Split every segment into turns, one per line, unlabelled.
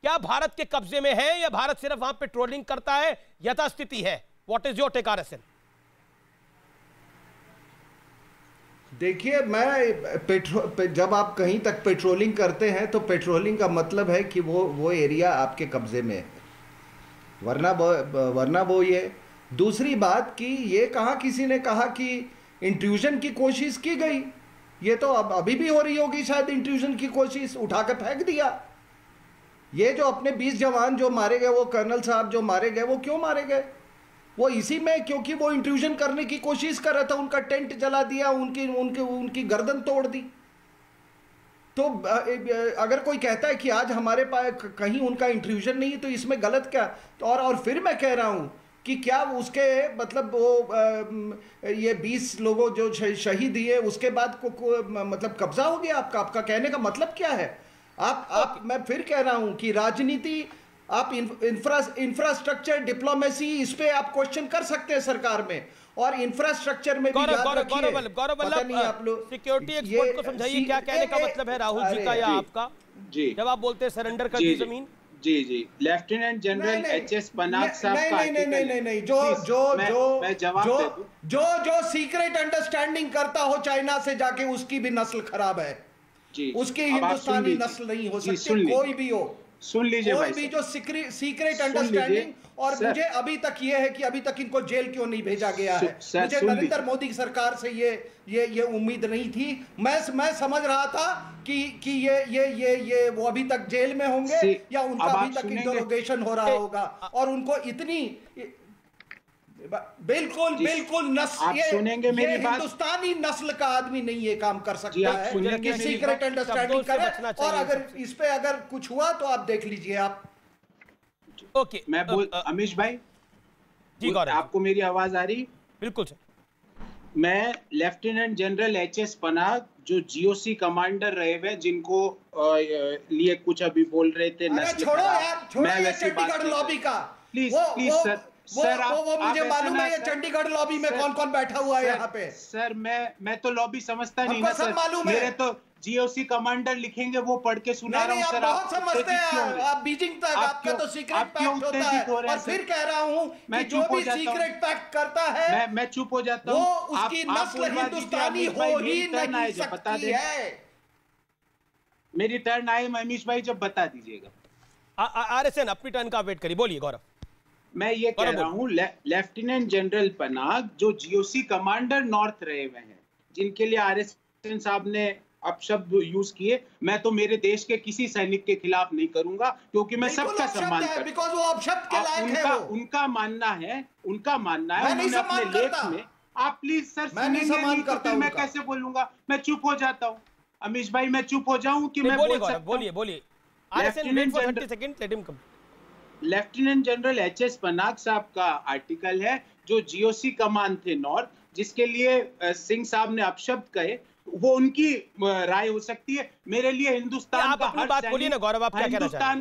क्या भारत के कब्जे में है या भारत सिर्फ वहां पेट्रोलिंग करता है, यथास्थिति है? What is your take RSN?
देखिए, जब आप कहीं तक पेट्रोलिंग करते हैं तो पेट्रोलिंग का मतलब है कि वो एरिया आपके कब्जे में है, वरना वो ये। दूसरी बात कि ये कहाँ किसी ने कहा कि इंट्रूजन की कोशिश की गई? ये तो अब अभी भी हो रही होगी शायद इंट्रूजन की कोशिश, उठा के फेंक दिया। ये जो अपने 20 जवान जो मारे गए, वो कर्नल साहब जो मारे गए, वो क्यों मारे गए? वो इसी में क्योंकि वो इंट्रूजन करने की कोशिश कर रहा था, उनका टेंट जला दिया, उनकी गर्दन तोड़ दी। तो अगर कोई कहता है कि आज हमारे पास कहीं उनका इंट्रूजन नहीं है तो इसमें गलत क्या? तो और फिर मैं कह रहा हूं कि क्या उसके मतलब वो ये 20 लोगों जो शहीद हुए उसके बाद मतलब कब्जा हो गया आपका कहने का मतलब क्या है? मैं फिर कह रहा हूं कि राजनीति, आप इंफ्रास्ट्रक्चर डिप्लोमेसी, इस पे आप क्वेश्चन कर सकते हैं सरकार में, और इंफ्रास्ट्रक्चर में भी याद रखिए, पता नहीं आप लोग
सिक्योरिटी एक्सपर्ट को समझाइए क्या कहने का मतलब है राहुल जी का या आपका, जब आप बोलते हैं सरेंडर कर दी जमीन।
जी लेफ्टिनेंट जनरल एचएस पनाग साहब का
नहीं, जो सीक्रेट अंडरस्टैंडिंग करता हो चाइना से जाके, उसकी भी नस्ल खराब है, उसकी हिंदुस्तानी नस्ल नहीं हो सकती, कोई भी हो।
सुन लीजिए
कोई भी जो सीक्रेट अंडरस्टैंडिंग, और मुझे अभी तक ये है कि अभी तक इनको जेल क्यों नहीं भेजा गया है। मुझे नरेंद्र मोदी सरकार से ये उम्मीद नहीं थी। मैं समझ रहा था कि ये वो अभी तक जेल में होंगे या उनका अभी तक इंटरोगेशन हो रहा होगा, और उनको इतनी बिल्कुल
आप सुनेंगे मेरी बात।
हिंदुस्तानी नस्ल का आदमी नहीं ये काम कर सकता है कि सीक्रेट अंडरस्टैंडिंग करे, और अगर इस पे अगर कुछ हुआ तो आप देख लीजिए आप।
ओके,
मैं अमीश भाई
जी,
आपको मेरी आवाज आ रही?
बिल्कुल सर।
मैं लेफ्टिनेंट जनरल एचएस पनाग, जो जीओसी कमांडर रहे हुए, जिनको लिए कुछ अभी बोल रहे थे,
छोड़ो यार, छोड़ो ये चंडीगढ़ लॉबी का।
प्लीज सर,
वो मुझे मालूम है ये चंडीगढ़ लॉबी में कौन कौन बैठा हुआ है यहाँ पे।
सर मैं तो लॉबी समझता नहीं ना सर,
मेरे
तो जीओसी कमांडर लिखेंगे वो पढ़ के सुना रहा हूँ सर।
आप बहुत समझते हैं, आप बीजिंग तक आपका तो सीक्रेट पैक्ट होता है, और फिर कह रहा हूँ कि जो भी सीक्रेट पैक्ट करता है
मैं चुप हो जाता हूँ।
वो उसकी नस्ल हिंदुस्तानी हो ही नहीं सकती है।
मेरी टर्न आए मनीष भाई, जब बता दीजिएगा।
आरएसएन अपनी टर्न का वेट करिए, बोलिए गौरव।
मैं ये कह रहा हूँ, लेफ्टिनेंट जनरल पनाग जो जीओसी कमांडर नॉर्थ रहे हुए हैं, जिनके लिए आरएसएन साहब ने अपशब्द यूज किए, मैं तो मेरे देश के किसी सैनिक के खिलाफ नहीं करूंगा, क्योंकि मैं सबका सम्मान करता हूं। उनका मानना है उन्होंने अपने लेख में। आप प्लीज सर सुनेंगे नहीं तो फिर मैं कैसे बोलूंगा? मैं चुप हो जाता हूँ अमीश भाई, मैं चुप हो जाऊं कि मैं बोल सकता हूं?
बोलिए।
लेफ्टिनेंट जनरल एचएस पनाग साहब का आर्टिकल है, जो जीओसी कमान थे नॉर्थ, जिसके लिए सिंह साहब ने अपशब्द कहे, वो उनकी राय हो सकती है। मेरे लिए हिंदुस्तान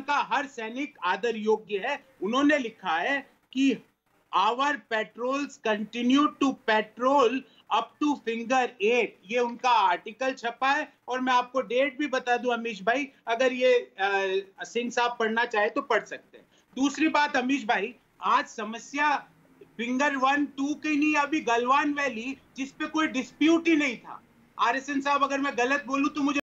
का हर सैनिक आदर योग्य है। उन्होंने लिखा है कि our patrols continue to patrol up to finger 8, ये उनका आर्टिकल छपा है। और मैं आपको डेट भी बता दूं अमीश भाई, अगर ये सिंह साहब पढ़ना चाहे तो पढ़ सकते हैं। दूसरी बात अमीश भाई, आज समस्या फिंगर 1, 2 की नहीं, अभी गलवान वैली, जिसपे कोई डिस्प्यूट ही नहीं था। आरएसएन साहब, अगर मैं गलत बोलूं तो मुझे